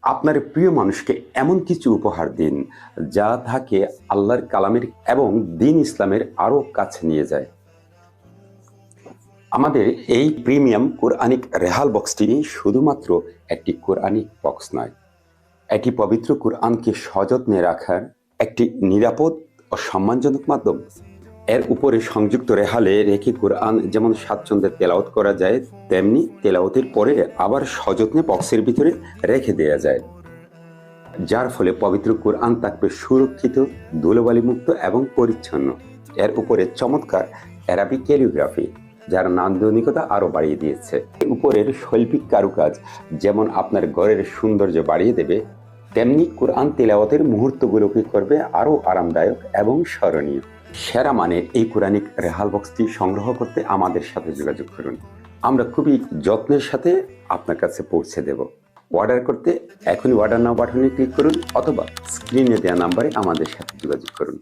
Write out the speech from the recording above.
আপনার প্রিয় মানুষকে এমন কিছু উপহার দিন যা তাকে আল্লাহর কালামের এবং দ্বীন ইসলামের আরো কাছে নিয়ে যায়। আমাদের এই প্রিমিয়াম কোরআনিক রেহাল বক্সটি শুধুমাত্র একটি কোরআনিক বক্স নয়, এটি পবিত্র কোরআনকে সযত্নে রাখার একটি নিরাপদ ও সম্মানজনক মাধ্যম। এর উপরে সংযুক্ত রেহালে রেখে কোরআন যেমন স্বাচ্ছন্দ্যে তেলাওয়াত করা যায়, তেমনি তেলাওয়াতের পরে আবার সযত্নে বক্সের ভিতরে রেখে দেয়া যায়, যার ফলে পবিত্র কোরআন থাকবে সুরক্ষিত, ধুলোবালি মুক্ত এবং পরিচ্ছন্ন। এর উপরে চমৎকার অ্যারাবিক ক্যালিগ্রাফি, যার নান্দনিকতা আরো বাড়িয়ে দিয়েছে। উপরের শৈল্পিক কারুকাজ যেমন আপনার ঘরের সৌন্দর্য বাড়িয়ে দেবে, তেমনি কোরআন তেলাওয়াতের মুহূর্তগুলোকে করবে আরো আরামদায়ক এবং স্মরণীয়। সেরা মানের এই কোরআনিক রেহাল বক্সটি সংগ্রহ করতে আমাদের সাথে যোগাযোগ করুন। আমরা খুবই যত্নের সাথে আপনার কাছে পৌঁছে দেব। অর্ডার করতে এখনই অর্ডার নাও বাটনে ক্লিক করুন অথবা স্ক্রিনে দেওয়া নাম্বারে আমাদের সাথে যোগাযোগ করুন।